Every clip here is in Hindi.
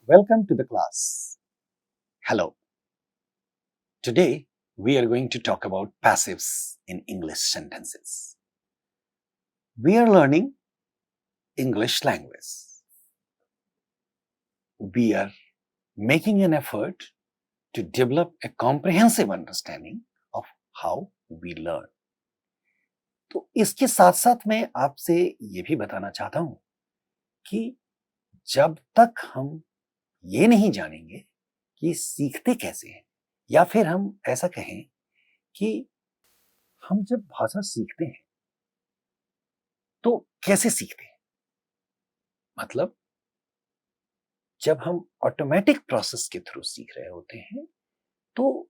Welcome to the class. Hello. Today we are going to talk about passives in English sentences. We are learning English language. We are making an effort to develop a comprehensive understanding of how we learn. तो इसके साथ साथ मैं आपसे ये भी बताना चाहता हूं कि जब तक हम ये नहीं जानेंगे कि सीखते कैसे हैं, या फिर हम ऐसा कहें कि हम जब भाषा सीखते हैं तो कैसे सीखते हैं, मतलब जब हम ऑटोमेटिक प्रोसेस के थ्रू सीख रहे होते हैं तो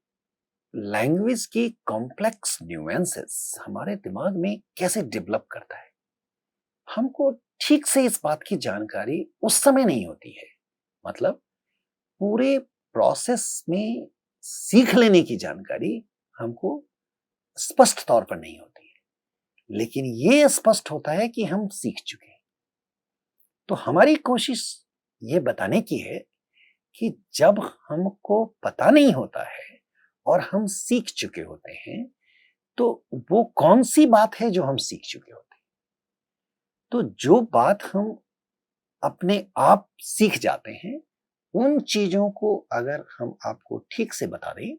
लैंग्वेज की कॉम्प्लेक्स न्यूएंसेस हमारे दिमाग में कैसे डेवलप करता है, हमको ठीक से इस बात की जानकारी उस समय नहीं होती है। मतलब पूरे प्रोसेस में सीख लेने की जानकारी हमको स्पष्ट तौर पर नहीं होती है, लेकिन ये स्पष्ट होता है कि हम सीख चुके हैं। तो हमारी कोशिश ये बताने की है कि जब हमको पता नहीं होता है और हम सीख चुके होते हैं तो वो कौन सी बात है जो हम सीख चुके होते हैं। तो जो बात हम अपने आप सीख जाते हैं उन चीजों को अगर हम आपको ठीक से बता दें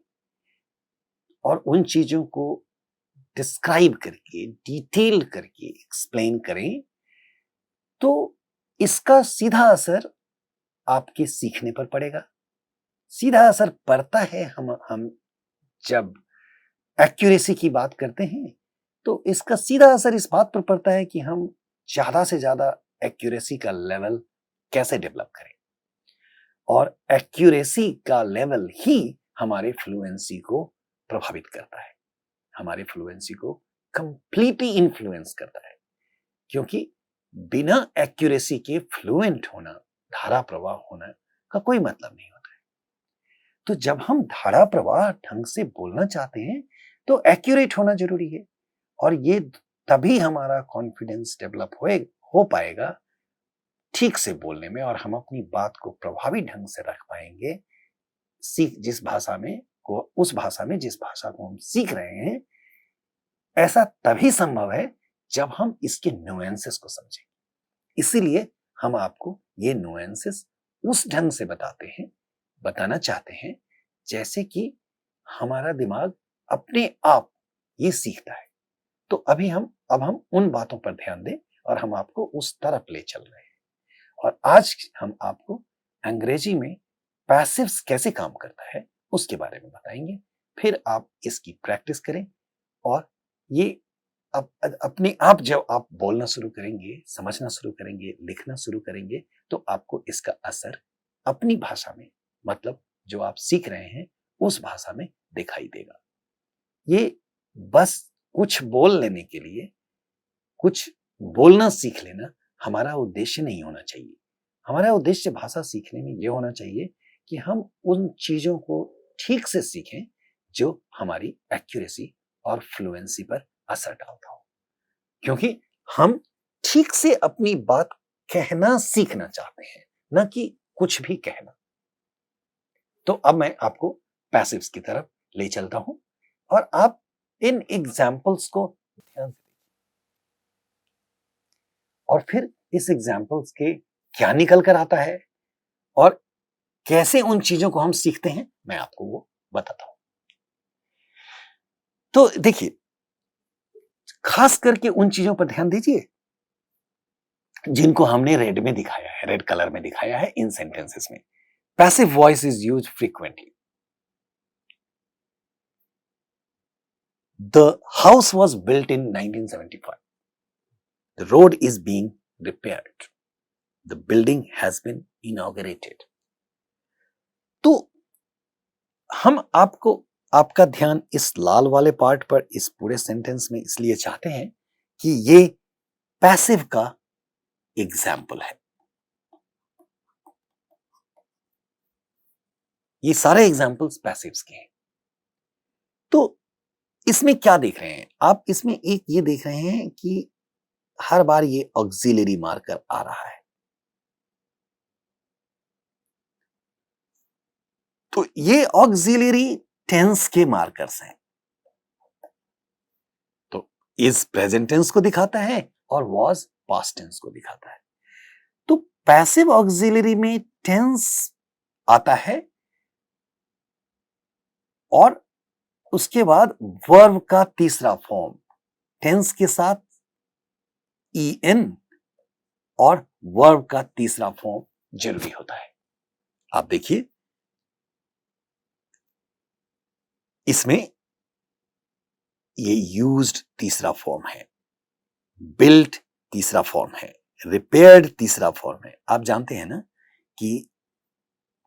और उन चीजों को डिस्क्राइब करके डिटेल करके एक्सप्लेन करें तो इसका सीधा असर आपके सीखने पर पड़ेगा। सीधा असर पड़ता है हम जब एक्यूरेसी की बात करते हैं तो इसका सीधा असर इस बात पर पड़ता है कि हम ज्यादा से ज्यादा एक्यूरेसी का लेवल कैसे डेवलप करें, और एक्यूरेसी का लेवल ही हमारे फ्लुएंसी को प्रभावित करता है, हमारे फ्लुएंसी को कंप्लीटली इन्फ्लुएंस करता है। क्योंकि बिना एक्यूरेसी के फ्लुएंट होना, धारा प्रवाह होना का कोई मतलब नहीं होता है। तो जब हम धारा प्रवाह ढंग से बोलना चाहते हैं तो एक्यूरेट होना जरूरी है, और ये तभी हमारा कॉन्फिडेंस डेवलप हो पाएगा ठीक से बोलने में, और हम अपनी बात को प्रभावी ढंग से रख पाएंगे जिस भाषा में को उस भाषा में जिस भाषा को हम सीख रहे हैं। ऐसा तभी संभव है जब हम इसके नुएंसेस को समझें। इसीलिए हम आपको ये नुएंसेस उस ढंग से बताना चाहते हैं जैसे कि हमारा दिमाग अपने आप ये सीखता है। तो अब हम उन बातों पर ध्यान दें और हम आपको उस तरफ ले चल रहे हैं। और आज हम आपको अंग्रेजी में पैसिव्स कैसे काम करता है उसके बारे में बताएंगे। फिर आप इसकी प्रैक्टिस करें और ये अपने आप जब आप बोलना शुरू करेंगे, समझना शुरू करेंगे, लिखना शुरू करेंगे तो आपको इसका असर अपनी भाषा में, मतलब जो आप सीख रहे हैं उस भाषा में दिखाई देगा। ये बस कुछ बोल लेने के लिए, कुछ बोलना सीख लेना हमारा उद्देश्य नहीं होना चाहिए। हमारा उद्देश्य भाषा सीखने में यह होना चाहिए कि हम उन चीजों को ठीक से सीखें जो हमारी एक्यूरेसी और फ्लुएंसी पर असर डालता हो। क्योंकि हम ठीक से अपनी बात कहना सीखना चाहते हैं, न कि कुछ भी कहना। तो अब मैं आपको पैसिव्स की तरफ ले चलता हूं और आप इन एग्जाम्पल्स को ध्यान से और फिर इस एग्जाम्पल्स के क्या निकल कर आता है और कैसे उन चीजों को हम सीखते हैं मैं आपको वो बताता हूं। तो देखिए, खास करके उन चीजों पर ध्यान दीजिए जिनको हमने रेड में दिखाया है, रेड कलर में दिखाया है इन सेंटेंसेस में। Passive voice is used frequently. The house was built in 1975. The road is being repaired. The building has been inaugurated. तो हम आपका ध्यान इस लाल वाले पार्ट पर इस पूरे सेंटेंस में इसलिए चाहते हैं कि ये पैसिव का एग्जाम्पल है। ये सारे एग्जाम्पल्स पैसिव्स के हैं। तो इसमें क्या देख रहे हैं आप? इसमें एक ये देख रहे हैं कि हर बार ये ऑक्सिलरी मार्कर आ रहा है। तो ये ऑक्सिलरी टेंस के मार्कर्स हैं। तो इज प्रेजेंट टेंस को दिखाता है और वाज पास्ट टेंस को दिखाता है। तो पैसिव ऑक्सिलरी में टेंस आता है और उसके बाद वर्ब का तीसरा फॉर्म टेंस के साथ en और वर्ब का तीसरा फॉर्म जरूरी होता है। आप देखिए इसमें ये यूज्ड तीसरा फॉर्म है, बिल्ट तीसरा फॉर्म है, रिपेयर्ड तीसरा फॉर्म है। आप जानते हैं ना कि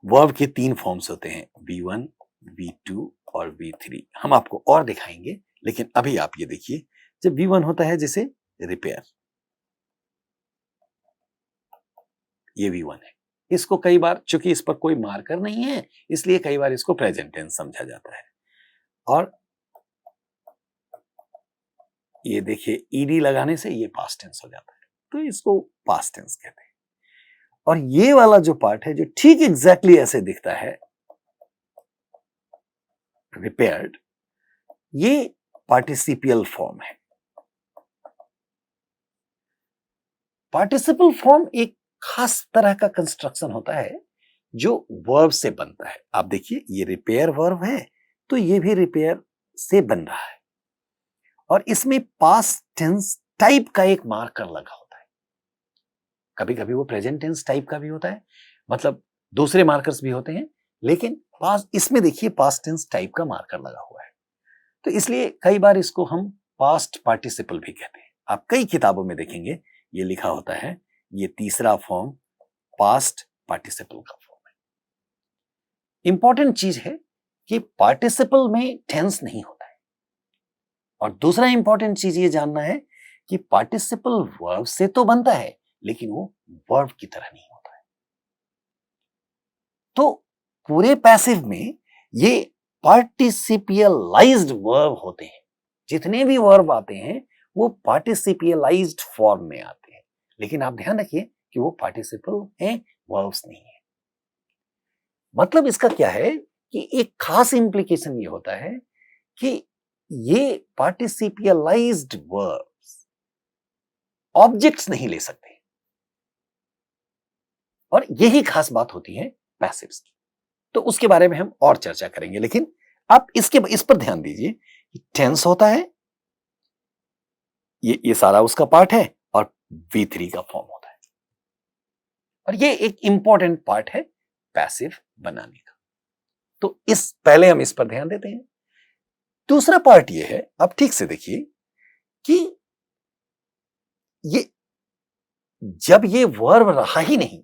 वर्ब के 3 फॉर्म्स होते हैं, V1, V2 और V3। हम आपको और दिखाएंगे, लेकिन अभी आप ये देखिए, जब V1 होता है जैसे रिपेयर, ये V1 है। इसको कई बार, चूंकि इस पर कोई मार्कर नहीं है, इसलिए कई बार इसको प्रेजेंट टेंस समझा जाता है। और ये देखिए ईडी लगाने से ये पास्ट टेंस हो जाता है, तो इसको पास्ट टेंस कहते हैं। और ये वाला जो पार्ट है जो ठीक एग्जैक्टली ऐसे दिखता है, रिपेयर्ड, ये पार्टिसिपियल फॉर्म है। पार्टिसिपल फॉर्म एक खास तरह का कंस्ट्रक्शन होता है जो वर्ब से बनता है। आप देखिए ये रिपेयर वर्ब है, तो ये भी रिपेयर से बन रहा है और इसमें पास्ट टेंस टाइप का एक मार्कर लगा होता है। कभी कभी वो प्रेजेंट टेंस टाइप का भी होता है, मतलब दूसरे मार्कर्स भी होते हैं, लेकिन इसमें देखिए पास्ट टेंस टाइप का मार्कर लगा हुआ है। तो इसलिए कई बार इसको हम पास्ट पार्टिसिपल भी कहते हैं। आप कई किताबों में देखेंगे ये लिखा होता है, ये तीसरा फॉर्म पास्ट पार्टिसिपल का फॉर्म है। इंपॉर्टेंट चीज है कि पार्टिसिपल में टेंस नहीं होता है। और दूसरा इंपॉर्टेंट चीज ये जानना है कि पार्टिसिपल वर्ब से तो बनता है, लेकिन वो वर्ब की तरह नहीं होता है। तो पूरे पैसिव में ये पार्टिसिपियलाइज्ड वर्ब होते हैं। जितने भी वर्ब आते हैं वो पार्टिसिपियलाइज्ड फॉर्म में आते हैं, लेकिन आप ध्यान रखिए कि वो पार्टिसिपल हैं, वर्ब्स नहीं है। मतलब इसका क्या है कि एक खास इंप्लीकेशन ये होता है कि ये पार्टिसिपियलाइज्ड वर्ब्स ऑब्जेक्ट्स नहीं ले सकते, और यही खास बात होती है पैसिव्स की। तो उसके बारे में हम और चर्चा करेंगे, लेकिन आप इस पर ध्यान दीजिए कि टेंस होता है, ये सारा उसका पार्ट है, और V3 का फॉर्म होता है। और ये एक इंपॉर्टेंट पार्ट है पैसिव बनाने का। तो पहले हम इस पर ध्यान देते हैं। दूसरा पार्ट ये है, आप ठीक से देखिए कि ये जब ये वर्ब रहा ही नहीं,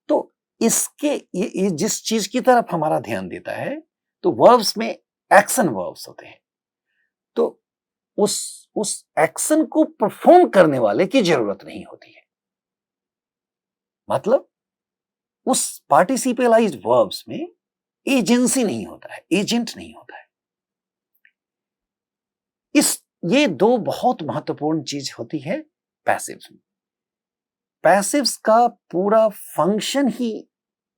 तो इसके ये जिस चीज की तरफ हमारा ध्यान देता है, तो वर्ब्स में एक्शन वर्ब्स होते हैं। तो उस एक्शन को परफॉर्म करने वाले की जरूरत नहीं होती है। मतलब उस पार्टिसिपियलाइज्ड वर्ब्स में एजेंसी नहीं होता है, एजेंट नहीं होता है। ये 2 बहुत महत्वपूर्ण चीज होती है पैसिव्स में। पैसिव्स का पूरा फंक्शन ही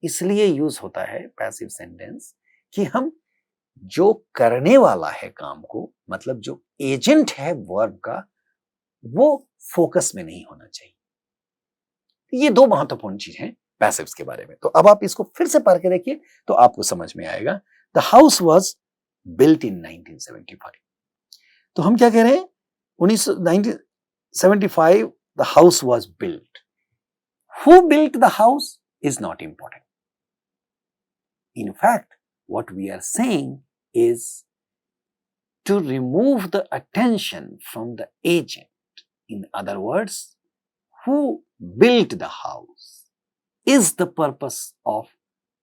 इसलिए यूज होता है पैसिव सेंटेंस कि हम जो करने वाला है काम को, मतलब जो एजेंट है वर्ब का, वो फोकस में नहीं होना चाहिए। ये 2 महत्वपूर्ण चीज हैं पैसिव्स के बारे में। तो अब आप इसको फिर से पढ़ के देखिए तो आपको समझ में आएगा। The house was built in 1975। तो हम क्या कह रहे हैं, 1975 the house was built. Who built the house is not important. In fact, what we are saying is to remove the attention from the agent. In other words, who built the house is the purpose of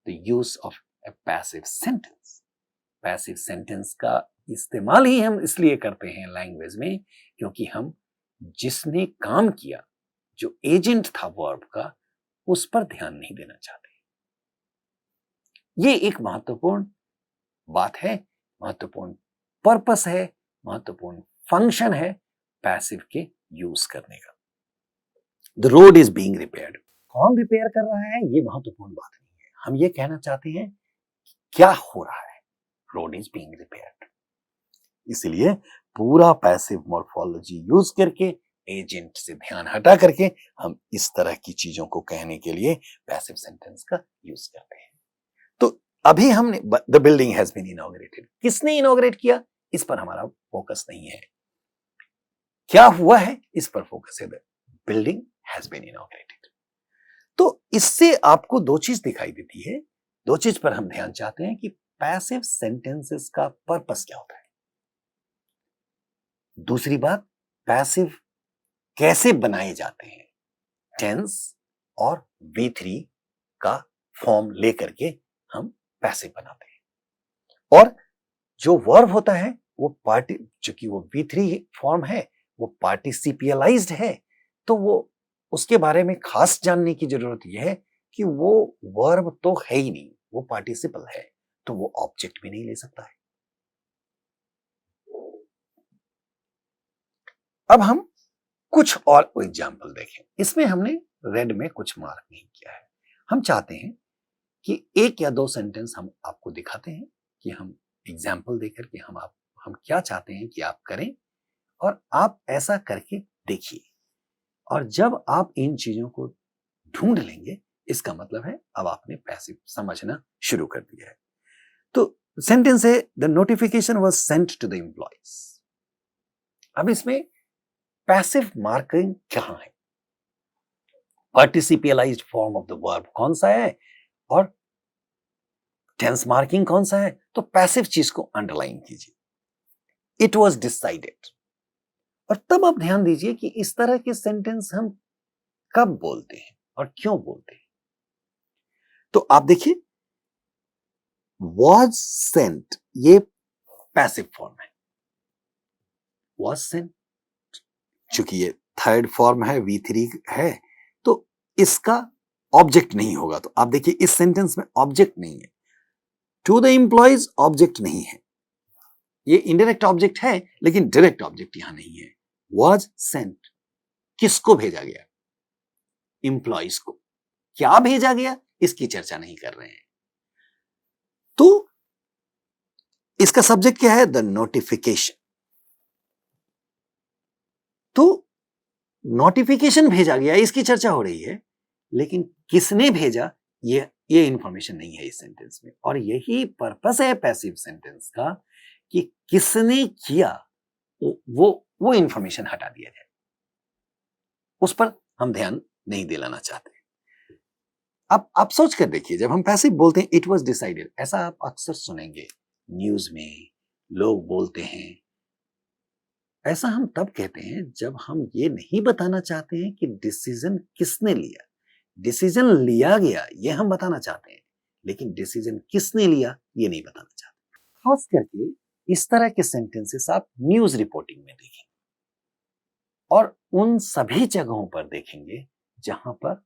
the use of a passive sentence. Passive sentence का इस्तेमाल ही हम इसलिए करते हैं लैंग्वेज में क्योंकि हम जिसने काम किया, जो एजेंट था वर्ब का, उस पर ध्यान नहीं देना चाहते। ये एक महत्वपूर्ण बात है, महत्वपूर्ण पर्पस है, महत्वपूर्ण फंक्शन है पैसिव के यूज करने का। The road is being repaired. कौन रिपेयर कर रहा है ये महत्वपूर्ण बात नहीं है। हम ये कहना चाहते हैं क्या हो रहा है, रोड इज बीइंग रिपेयर्ड। इसलिए पूरा पैसिव मॉर्फोलॉजी यूज करके, एजेंट से ध्यान हटा करके हम इस तरह की चीजों को कहने के लिए पैसिव सेंटेंस का यूज करते हैं। तो अभी हमने the building has been inaugurated, किसने इनॉग्रेट किया इस पर हमारा फोकस नहीं है, क्या हुआ है इस पर फोकस है, the building has been inaugurated. तो इससे आपको दो चीज दिखाई देती है, दो चीज पर हम ध्यान चाहते हैं कि पैसिव सेंटेंसेस का पर्पस क्या होता है। दूसरी बात, पैसिव कैसे बनाए जाते हैं, टेंस और V3 का फॉर्म लेकर के हम पैसिव बनाते हैं। और जो वर्ब होता है वो चूंकि वो V3 फॉर्म है, वो पार्टिसिपियलाइज्ड है, तो वो उसके बारे में खास जानने की जरूरत यह है कि वो वर्ब तो है ही नहीं, वो पार्टिसिपल है, तो वो ऑब्जेक्ट भी नहीं ले सकता है। अब हम कुछ और एग्जाम्पल देखें। इसमें हमने रेड में कुछ मार्क नहीं किया है। हम चाहते हैं कि एक या दो सेंटेंस हम आपको दिखाते हैं कि हम एग्जाम्पल देकर के हम क्या चाहते हैं कि आप करें, और आप ऐसा करके देखिए। और जब आप इन चीजों को ढूंढ लेंगे, इसका मतलब है अब आपने पैसिव समझना शुरू कर दिया है। तो सेंटेंस है, the notification was sent to the employees. अब इसमें पैसिव मार्किंग कहां है, participialized form of the verb कौन सा है और टेंस मार्किंग कौन सा है। तो पैसिव चीज को अंडरलाइन कीजिए, इट वाज डिसाइडेड। और तब आप ध्यान दीजिए कि इस तरह के सेंटेंस हम कब बोलते हैं और क्यों बोलते हैं। तो आप देखिए, was sent ये पैसिव फॉर्म है, was sent, चूंकि ये थर्ड फॉर्म है, V3 है, तो इसका ऑब्जेक्ट नहीं होगा। तो आप देखिए इस सेंटेंस में ऑब्जेक्ट नहीं है, टू द एम्प्लॉइज ऑब्जेक्ट नहीं है, ये इनडायरेक्ट ऑब्जेक्ट है लेकिन डायरेक्ट ऑब्जेक्ट यहां नहीं है। was sent किसको भेजा गया, एम्प्लॉइज को। क्या भेजा गया इसकी चर्चा नहीं कर रहे हैं। तो इसका सब्जेक्ट क्या है, द नोटिफिकेशन। तो नोटिफिकेशन भेजा गया इसकी चर्चा हो रही है, लेकिन किसने भेजा ये इंफॉर्मेशन नहीं है इस सेंटेंस में। और यही पर्पस है पैसिव सेंटेंस का कि किसने किया वो इंफॉर्मेशन हटा दिया जाए, उस पर हम ध्यान नहीं दिलाना चाहते। अब आप सोच कर देखिए, जब हम पैसिव बोलते हैं इट वाज डिसाइडेड, ऐसा आप अक्सर सुनेंगे न्यूज में, लोग बोलते हैं। ऐसा हम तब कहते हैं जब हम ये नहीं बताना चाहते हैं कि डिसीजन किसने लिया। डिसीजन लिया गया ये हम बताना चाहते हैं, लेकिन डिसीजन किसने लिया ये नहीं बताना चाहते। खास करके इस तरह के सेंटेंसेस आप न्यूज रिपोर्टिंग में देखेंगे और उन सभी जगहों पर देखेंगे जहां पर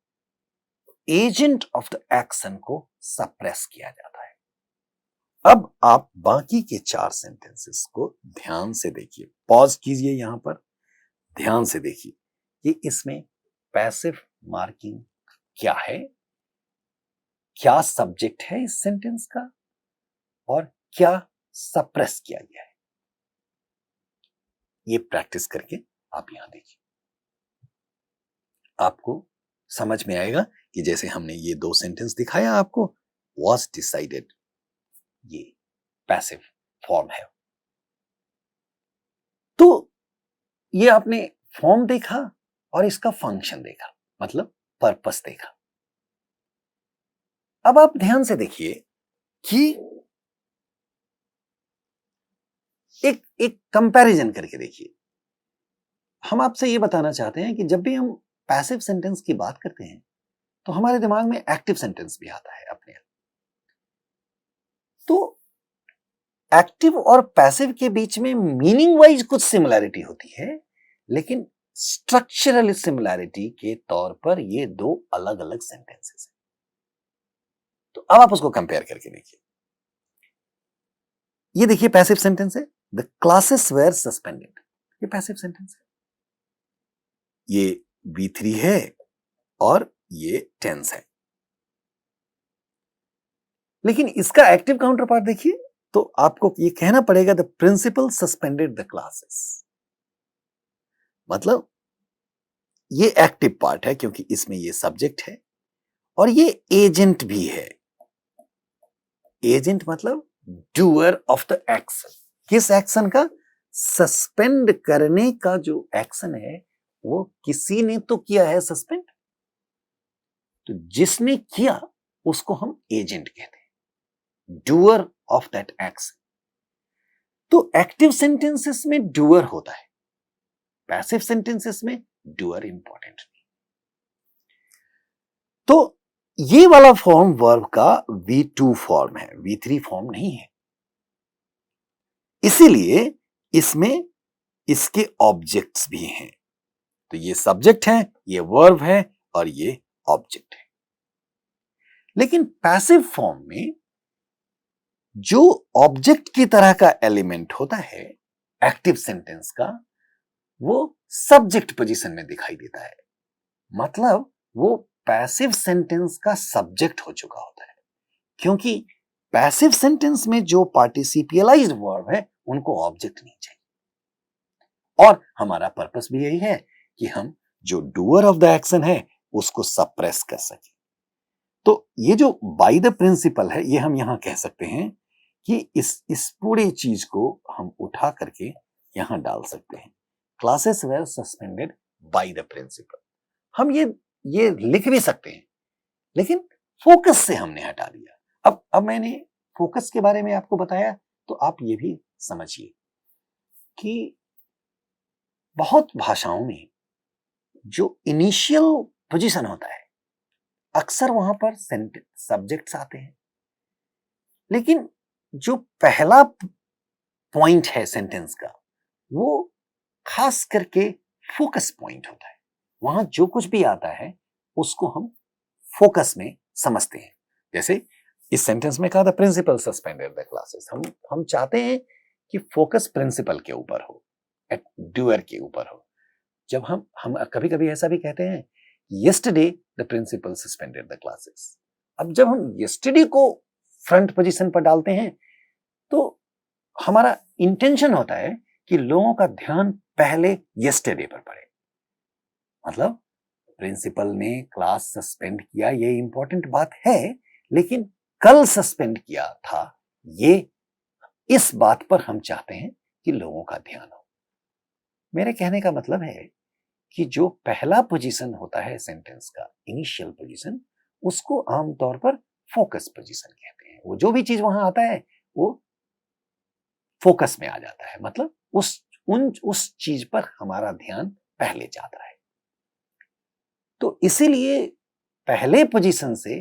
एजेंट ऑफ द एक्शन को सप्रेस किया जाता है। अब आप बाकी के चार सेंटेंसेस को ध्यान से देखिए, पॉज कीजिए, यहां पर ध्यान से देखिए कि इसमें पैसिव मार्किंग क्या है, क्या सब्जेक्ट है इस सेंटेंस का, और क्या सप्रेस किया गया है। ये प्रैक्टिस करके आप यहां देखिए, आपको समझ में आएगा कि जैसे हमने ये दो सेंटेंस दिखाया आपको, was डिसाइडेड ये पैसिव फॉर्म है। तो ये आपने फॉर्म देखा और इसका फंक्शन देखा, मतलब पर्पस देखा। अब आप ध्यान से देखिए कि एक कंपैरिजन करके देखिए। हम आपसे ये बताना चाहते हैं कि जब भी हम पैसिव सेंटेंस की बात करते हैं तो हमारे दिमाग में एक्टिव सेंटेंस भी आता है अपने आप। तो एक्टिव और पैसिव के बीच में मीनिंग वाइज कुछ सिमिलैरिटी होती है, लेकिन स्ट्रक्चरल सिमिलैरिटी के तौर पर ये दो अलग अलग सेंटेंसेस हैं। तो अब आप उसको कंपेयर करके देखिए। ये देखिए पैसिव सेंटेंस है, द क्लासेस वेर सस्पेंडेड, ये पैसिव सेंटेंस है। ये V3 है और ये टेंस है। लेकिन इसका एक्टिव काउंटर पार्ट देखिए, तो आपको ये कहना पड़ेगा the principal suspended the classes. मतलब ये एक्टिव पार्ट है क्योंकि इसमें ये सब्जेक्ट है और ये एजेंट भी है। एजेंट मतलब डूअर ऑफ द एक्शन। किस एक्शन का? सस्पेंड करने का जो एक्शन है वो किसी ने तो किया है सस्पेंड, तो जिसने किया उसको हम एजेंट कहते हैं, डूअर ऑफ दैट एक्शन। तो एक्टिव सेंटेंसेस में डूअर होता है, पैसिव सेंटेंसेस में डूअर इंपॉर्टेंट नहीं। तो ये वाला फॉर्म वर्ब का V2 फॉर्म है, V3 फॉर्म नहीं है। इसीलिए इसमें इसके ऑब्जेक्ट्स भी हैं। तो ये सब्जेक्ट है, ये वर्ब है और ये ऑब्जेक्ट है। लेकिन पैसिव फॉर्म में जो ऑब्जेक्ट की तरह का एलिमेंट होता है एक्टिव सेंटेंस का, वो सब्जेक्ट पोजीशन में दिखाई देता है। मतलब वो पैसिव सेंटेंस का सब्जेक्ट हो चुका होता है, क्योंकि पैसिव सेंटेंस में जो पार्टिसिपियलाइज्ड वर्ब है उनको ऑब्जेक्ट नहीं चाहिए। और हमारा पर्पस भी यही है कि हम जो डूअर ऑफ द एक्शन है उसको सप्रेस कर सके। तो ये जो बाय द प्रिंसिपल है, ये हम यहां कह सकते हैं कि इस पूरे चीज को हम उठा करके यहां डाल सकते हैं। Classes were suspended by the principal. हम ये लिख भी सकते हैं, लेकिन फोकस से हमने हटा दिया। अब मैंने फोकस के बारे में आपको बताया, तो आप ये भी समझिए कि बहुत भाषाओं में जो इनिशियल पोजीशन होता है अक्सर वहां पर सब्जेक्ट्स आते हैं, लेकिन जो पहला पॉइंट है सेंटेंस का वो खास करके फोकस पॉइंट होता है। वहां जो कुछ भी आता है उसको हम फोकस में समझते हैं। जैसे इस सेंटेंस में कहा था प्रिंसिपल सस्पेंडेड द क्लासेस। हम चाहते हैं कि फोकस प्रिंसिपल के ऊपर हो, डूअर के ऊपर हो। जब हम कभी-कभी ऐसा भी कहते हैं, yesterday the principal suspended the classes। अब जब हम yesterday को फ्रंट पोजीशन पर डालते हैं तो हमारा इंटेंशन होता है कि लोगों का ध्यान पहले yesterday पर पड़े। मतलब प्रिंसिपल ने क्लास सस्पेंड किया, ये इंपॉर्टेंट बात है, लेकिन कल सस्पेंड किया था, ये इस बात पर हम चाहते हैं कि लोगों का ध्यान हो। मेरे कहने का मतलब है कि जो पहला पोजीशन होता है सेंटेंस का, इनिशियल पोजीशन, उसको आमतौर पर फोकस पोजीशन कहते हैं। वो जो भी चीज वहां आता है वो फोकस में आ जाता है, मतलब उस चीज पर हमारा ध्यान पहले जाता है। तो इसीलिए पहले पोजीशन से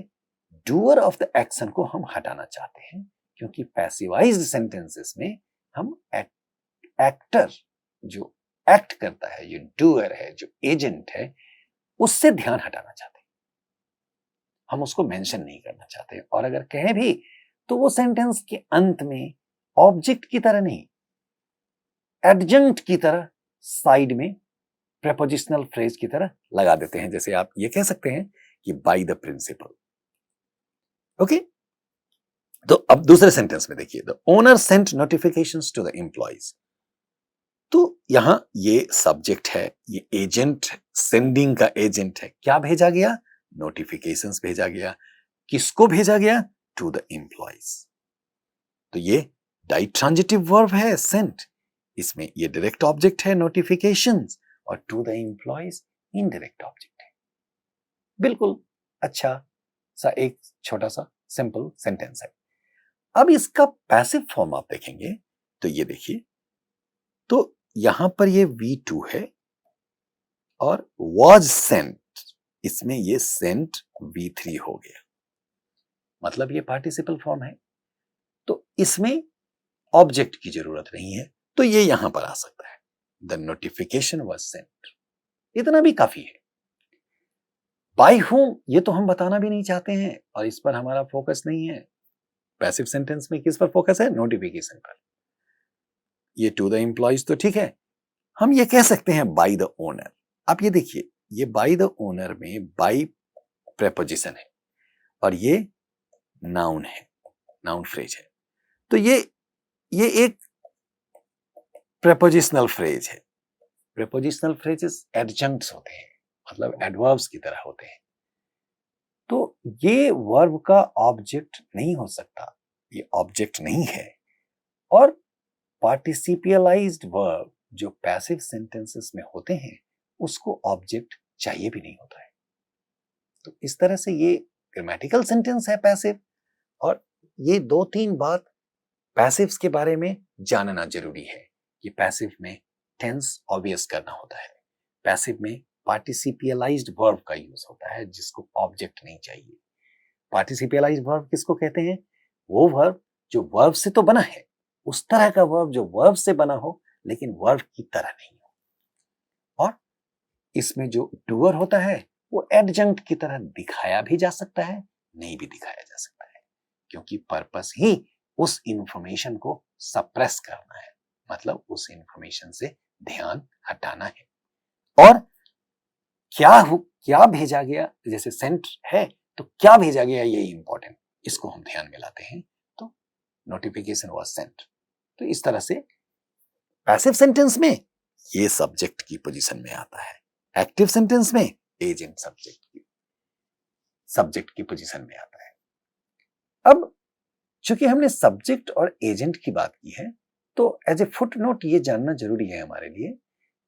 डूअर ऑफ द एक्शन को हम हटाना चाहते हैं, क्योंकि पैसिवाइज्ड सेंटेंसेस में हम एक्टर जो एक्ट करता है, जो डूअर है, जो एजेंट है, उससे ध्यान हटाना चाहते हैं। हम उसको मेंशन नहीं करना चाहते, और अगर कहें भी तो वो सेंटेंस के अंत में ऑब्जेक्ट की तरह नहीं, एडजंक्ट की तरह साइड में प्रेपोजिशनल फ्रेज की तरह लगा देते हैं। जैसे आप ये कह सकते हैं कि बाय द प्रिंसिपल। ओके, तो अब दूसरे सेंटेंस में देखिए, the owner sent notifications to the employees. तो यहां ये सब्जेक्ट है, ये एजेंट, सेंडिंग का एजेंट है। क्या भेजा गया? नोटिफिकेशंस भेजा गया। किसको भेजा गया? To the employees. तो ये डाइट्रांजिटिव वर्ब है सेंट, इसमें ये डायरेक्ट ऑब्जेक्ट है नोटिफिकेशंस, और to the employees indirect object है। बिल्कुल अच्छा सा एक छोटा सा सिंपल सेंटेंस है। अब इसका पैसिव फॉर्म आप देखेंगे तो ये देखिए, तो यहां पर ये V2 है और was sent, इसमें ये sent V3 हो गया, मतलब ये पार्टिसिपल फॉर्म है। तो इसमें ऑब्जेक्ट की जरूरत नहीं है, तो ये यहां पर आ सकता है, द नोटिफिकेशन was sent। इतना भी काफी है। बाय whom ये तो हम बताना भी नहीं चाहते हैं, और इस पर हमारा फोकस नहीं है। पैसिव सेंटेंस में किस पर फोकस है? नोटिफिकेशन पर। ये टू द एम्प्लॉइज तो ठीक है, हम ये कह सकते हैं बाय द ओनर। आप ये देखिए, ये बाय द ओनर में बाय प्रेपोजिशन है और ये नाउन है। नाउन फ्रेज है। तो ये एक प्रेपोजिशनल फ्रेज है। प्रेपोजिशनल फ्रेजेस एडजंक्ट्स होते हैं, मतलब एडवर्ब्स की तरह होते हैं। तो ये वर्ब का ऑब्जेक्ट नहीं हो सकता, ये ऑब्जेक्ट नहीं है। और पार्टिसिपियलाइज्ड वर्ब जो पैसिव सेंटेंसेस में होते हैं उसको ऑब्जेक्ट चाहिए भी नहीं होता है। तो इस तरह से ये ग्रामेटिकल सेंटेंस है पैसिव। और ये 2-3 बात पैसिव्स के बारे में जानना जरूरी है कि पैसिव में टेंस ऑब्वियस करना होता है, पैसिव में पार्टिसिपियलाइज्ड वर्ब का यूज होता है जिसको ऑब्जेक्ट नहीं चाहिए। पार्टिसिपियलाइज्ड वर्ब किसको कहते हैं? वो वर्ब जो वर्ब से तो बना है, उस तरह का वर्ब जो वर्ब से बना हो लेकिन वर्ब की तरह नहीं हो। और इसमें जो डूअर होता है वो एडजंक्ट की तरह दिखाया भी जा सकता है, नहीं भी दिखाया जा सकता है, क्योंकि पर्पस ही उस इंफॉर्मेशन को सप्रेस करना है, मतलब उस इंफॉर्मेशन से ध्यान हटाना है। और क्या भेजा गया, जैसे सेंट है तो क्या भेजा गया ये इंपॉर्टेंट, इसको हम ध्यान में लाते हैं। तो नोटिफिकेशन वाज सेंट। तो इस तरह से पैसिव सेंटेंस में ये सब्जेक्ट की पोजीशन में आता है, एक्टिव सेंटेंस में एजेंट सब्जेक्ट की पोजीशन में आता है। अब चूंकि हमने सब्जेक्ट और एजेंट की बात की है तो एज ए फुट नोट ये जानना जरूरी है हमारे लिए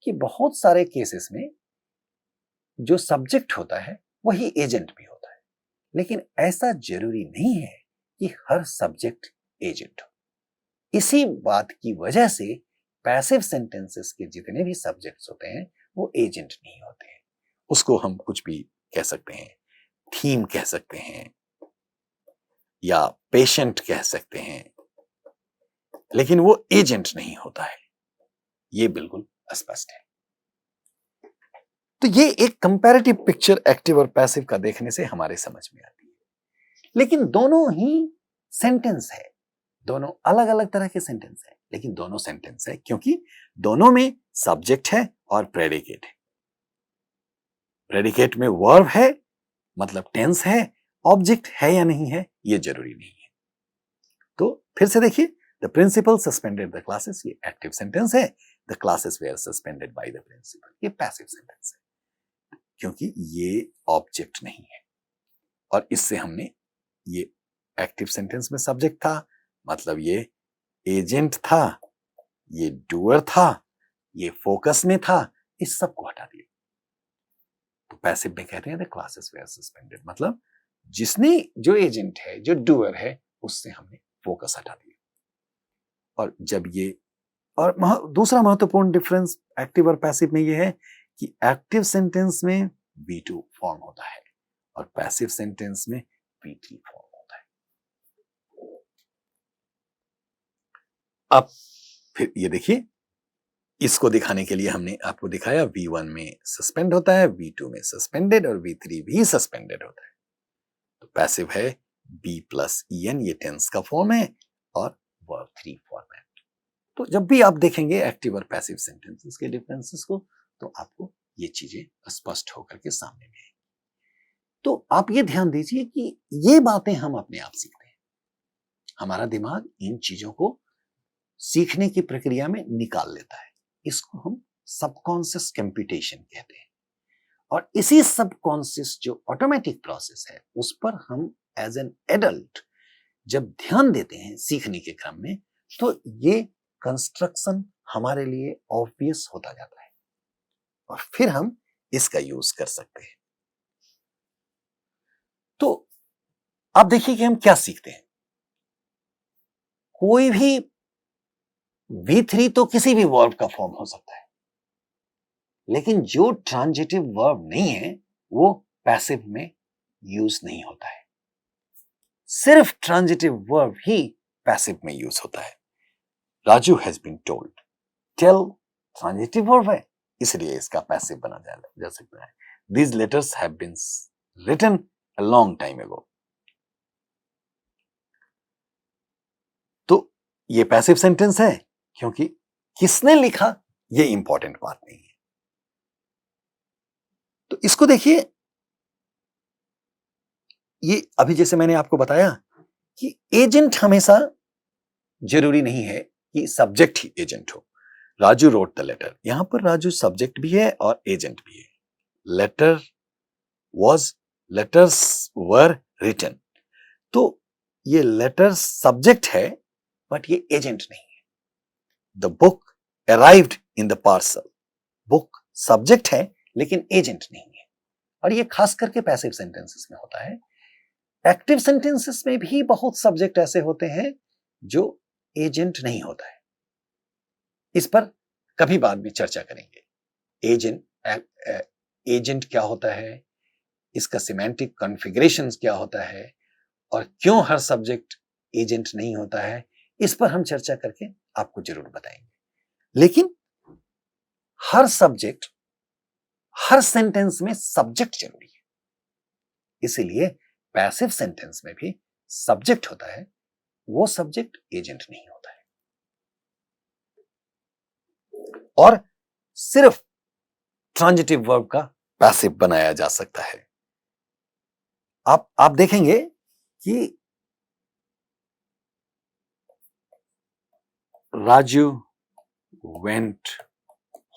कि बहुत सारे केसेस में जो सब्जेक्ट होता है वही एजेंट भी होता है, लेकिन ऐसा जरूरी नहीं है कि हर सब्जेक्ट एजेंट हो। इसी बात की वजह से पैसिव सेंटेंसेस के जितने भी सब्जेक्ट्स होते हैं वो एजेंट नहीं होते हैं। उसको हम कुछ भी कह सकते हैं, थीम कह सकते हैं या पेशेंट कह सकते हैं, लेकिन वो एजेंट नहीं होता है, ये बिल्कुल स्पष्ट है। तो ये एक कंपैरेटिव पिक्चर एक्टिव और पैसिव का देखने से हमारे समझ में आती है। लेकिन दोनों ही सेंटेंस है, दोनों अलग अलग तरह के सेंटेंस है, लेकिन दोनों सेंटेंस है क्योंकि दोनों में सब्जेक्ट है और प्रेडिकेट है। प्रेडिकेट में वर्ब है, मतलब टेंस है, ऑब्जेक्ट है या नहीं है ये जरूरी नहीं है। तो फिर से देखिए, the principal suspended the classes, ये एक्टिव सेंटेंस है। The classes were suspended by the principal, ये पैसिव सेंटेंस है क्योंकि ये ऑब्जेक्ट नहीं है। और इससे हमने ये एक्टिव सेंटेंस में सब्जेक्ट था, मतलब ये एजेंट था, ये डूअर था, ये फोकस में था, इस सब को हटा दिया। तो पैसिव में कहते हैं द क्लासेस वेयर सस्पेंडेड, मतलब जिसने, जो एजेंट है, जो डूअर है, उससे हमने फोकस हटा दिया। और जब ये, और दूसरा महत्वपूर्ण डिफरेंस एक्टिव और पैसिव में ये है कि एक्टिव सेंटेंस में V2 फॉर्म होता है और पैसिव सेंटेंस में V3 फॉर्म होता है। अब फिर ये देखिए, इसको दिखाने के लिए हमने आपको दिखाया V1 में सस्पेंड होता है, V2 में सस्पेंडेड और V3 भी सस्पेंडेड होता है। तो पैसिव है B+EN, ये टेंस का फॉर्म है, और वर्ब 3 फॉर्मेट। तो जब भी आप देखेंगे एक्टिव और पैसिव सेंटेंसेस के डिफरेंसेस को तो आपको ये चीजें स्पष्ट होकर के सामने में आएंगी। तो आप ये ध्यान दीजिए कि ये बातें हम अपने आप सीखते हैं, हमारा दिमाग इन चीजों को सीखने की प्रक्रिया में निकाल लेता है। इसको हम सबकॉन्शियस कंप्यूटेशन कहते हैं। और इसी सबकॉन्शियस जो ऑटोमेटिक प्रोसेस है उस पर हम एज एन एडल्ट जब ध्यान देते हैं सीखने के क्रम में, तो ये कंस्ट्रक्शन हमारे लिए ऑब्वियस होता जाता है और फिर हम इसका यूज कर सकते हैं। तो आप देखिए कि हम क्या सीखते हैं। कोई भी V3 तो किसी भी वर्ब का फॉर्म हो सकता है, लेकिन जो ट्रांजिटिव वर्ब नहीं है वो पैसिव में यूज नहीं होता है। सिर्फ ट्रांजिटिव वर्ब ही पैसिव में यूज होता है। Raju has been told, tell transitive verb है, इसलिए इसका पैसिव बना जा सकता है। These letters have been written a long time ago. तो ये पैसिव सेंटेंस है क्योंकि किसने लिखा ये इंपॉर्टेंट बात नहीं है। तो इसको देखिए, ये अभी जैसे मैंने आपको बताया कि एजेंट हमेशा जरूरी नहीं है कि सब्जेक्ट ही एजेंट हो। राजू रोट द लेटर, यहां पर राजू सब्जेक्ट भी है और एजेंट भी है। लेटर्स वर रिटन, तो ये लेटर सब्जेक्ट है बट ये एजेंट नहीं है। The book arrived in the parcel, book subject है लेकिन एजेंट नहीं है। और ये खास करके पैसिव सेंटेंसेस में होता है। एक्टिव सेंटेंसेस में भी बहुत सब्जेक्ट ऐसे होते हैं जो एजेंट नहीं होता है। इस पर कभी बाद में चर्चा करेंगे। एजेंट क्या होता है, इसका सिमेंटिक कॉन्फ़िगरेशंस क्या होता है और क्यों हर सब्जेक्ट एजेंट नहीं होता है, इस पर हम चर्चा करके आपको जरूर बताएंगे। लेकिन हर सब्जेक्ट, हर सेंटेंस में सब्जेक्ट जरूरी है, इसीलिए पैसिव सेंटेंस में भी सब्जेक्ट होता है, वो सब्जेक्ट एजेंट नहीं होता है। और सिर्फ ट्रांजिटिव वर्ब का पैसिव बनाया जा सकता है। आप देखेंगे कि राजू वेंट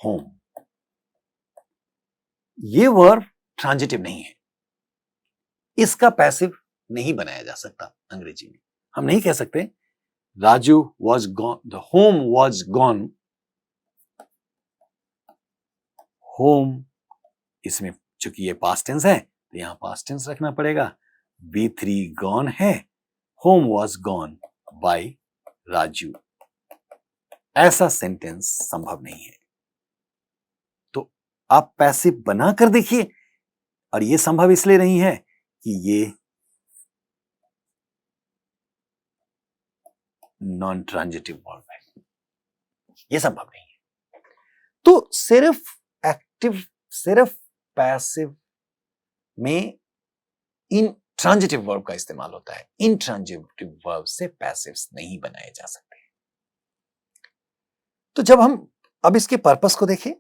होम, ये वर्ब ट्रांजिटिव नहीं है, इसका पैसिव नहीं बनाया जा सकता। अंग्रेजी में हम नहीं कह सकते Raju was gone, the home was gone. Home, इसमें चूंकि ये पास्ट टेंस है तो यहां पास्ट टेंस रखना पड़ेगा। B3 गॉन है, home was gone by Raju, ऐसा सेंटेंस संभव नहीं है। तो आप पैसिव बना कर देखिए, और ये संभव इसलिए नहीं है कि ये नॉन ट्रांजिटिव वर्ब है, ये संभव नहीं है। तो सिर्फ पैसिव में इन ट्रांजिटिव वर्ब का इस्तेमाल होता है। इन ट्रांजिटिव वर्ब से पैसिव्स नहीं बनाए जा सकते। तो जब हम अब इसके पर्पस को देखें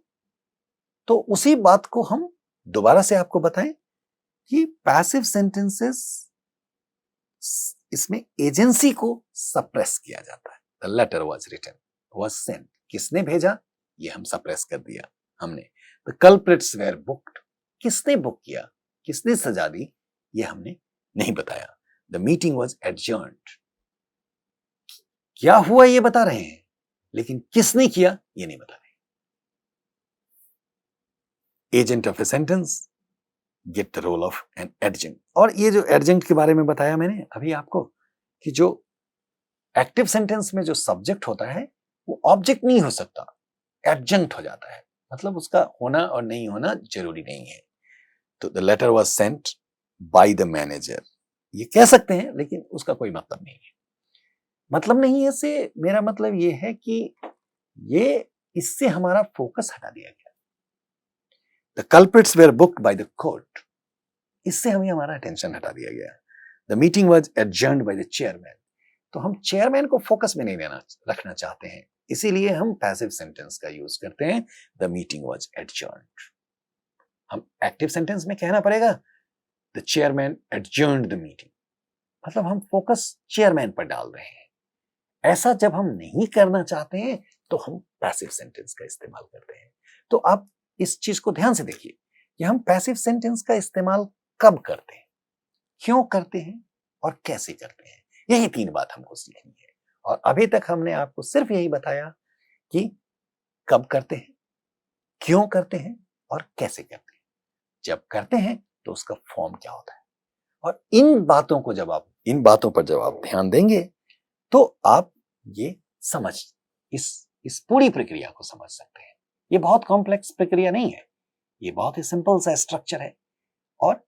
तो उसी बात को हम दोबारा से आपको बताएं कि पैसिव सेंटेंसेस, इसमें एजेंसी को सप्रेस किया जाता है। The letter was written, was sent, किसने भेजा, ये हम सप्रेस कर दिया हमने। द कल्प्रिट्स वेर बुक्ड, किसने बुक किया, किसने सजा दी, ये हमने नहीं बताया। द मीटिंग वॉज एडजर्न्ड, क्या हुआ ये बता रहे हैं लेकिन किसने किया ये नहीं बता रहे। Agent of a sentence get the role of an agent. और ये जो एडजेंट के बारे में बताया मैंने अभी आपको कि जो एक्टिव सेंटेंस में जो सब्जेक्ट होता है वो ऑब्जेक्ट नहीं हो सकता, एडजेंट हो जाता है, मतलब उसका होना और नहीं होना जरूरी नहीं है। तो the letter was sent by the manager, ये कह सकते हैं लेकिन उसका कोई मतलब नहीं है। मतलब नहीं है से मेरा मतलब ये है कि ये इससे हमारा फोकस हटा दिया गया। The culprits were booked by the court, इससे हमें हमारा अटेंशन हटा दिया गया। The meeting was adjourned by the chairman, तो हम चेयरमैन को फोकस में नहीं रखना चाहते हैं, इसीलिए हम पैसिव सेंटेंस का यूज करते हैं। The meeting was adjourned. हम एक्टिव सेंटेंस में कहना पड़ेगा the chairman adjourned the meeting, मतलब हम फोकस चेयरमैन पर डाल रहे हैं। ऐसा जब हम नहीं करना चाहते हैं तो हम पैसिव सेंटेंस का इस्तेमाल करते हैं। तो आप इस चीज को ध्यान से देखिए कि हम पैसिव सेंटेंस का इस्तेमाल कब करते हैं, क्यों करते हैं और कैसे करते हैं। यही 3 बात हमको सीखनी है। और अभी तक हमने आपको सिर्फ यही बताया कि कब करते हैं, क्यों करते हैं और कैसे करते हैं। जब करते हैं तो उसका फॉर्म क्या होता है। और इन बातों पर जब आप ध्यान देंगे तो आप ये समझ, इस पूरी प्रक्रिया को समझ सकते हैं। ये बहुत कॉम्प्लेक्स प्रक्रिया नहीं है, ये बहुत ही सिंपल सा स्ट्रक्चर है। और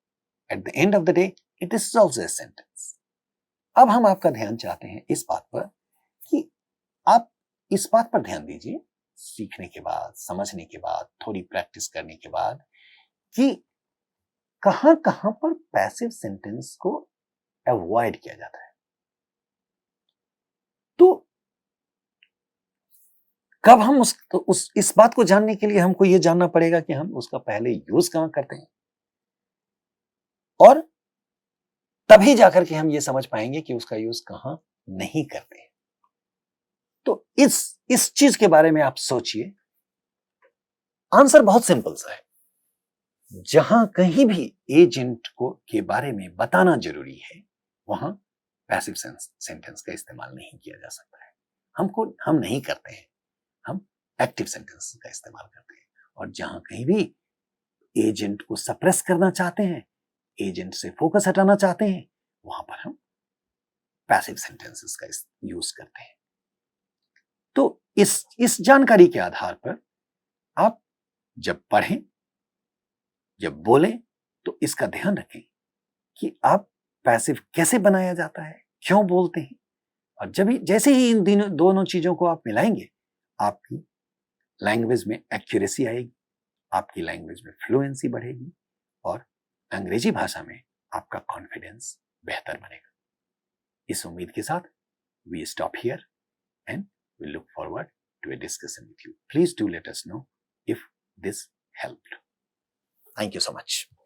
at the end of the day it is also a sentence. अब हम आपका ध्यान चाहते हैं इस बात पर कि आप इस बात पर ध्यान दीजिए, सीखने के बाद, समझने के बाद, थोड़ी प्रैक्टिस करने के बाद, कि कहां कहां पर पैसिव सेंटेंस को अवॉइड किया जाता है। तो कब हम इस बात को जानने के लिए हमको यह जानना पड़ेगा कि हम उसका पहले यूज कहां करते हैं, और तभी जाकर के हम ये समझ पाएंगे कि उसका यूज कहां नहीं करते हैं। तो इस चीज के बारे में आप सोचिए। आंसर बहुत सिंपल सा है। जहां कहीं भी एजेंट को के बारे में बताना जरूरी है, वहां पैसिव सेंटेंस का इस्तेमाल नहीं किया जा सकता है। हम नहीं करते हैं, हम एक्टिव सेंटेंस का इस्तेमाल करते हैं। और जहां कहीं भी एजेंट को सप्रेस करना चाहते हैं, एजेंट से फोकस हटाना चाहते हैं, वहां पर हम पैसिव सेंटेंसेस का यूज करते हैं। तो इस जानकारी के आधार पर आप जब पढ़ें, जब बोलें, तो इसका ध्यान रखें कि आप पैसिव कैसे बनाया जाता है, क्यों बोलते हैं। और जैसे ही इन दोनों चीजों को आप मिलाएंगे, आपकी लैंग्वेज में एक्यूरेसी आएगी, आपकी लैंग्वेज में फ्लुएंसी बढ़ेगी और अंग्रेजी भाषा में आपका कॉन्फिडेंस बेहतर बनेगा। इस उम्मीद के साथ we stop here and we look forward to a discussion with you. Please do let us know if this helped. Thank you so much.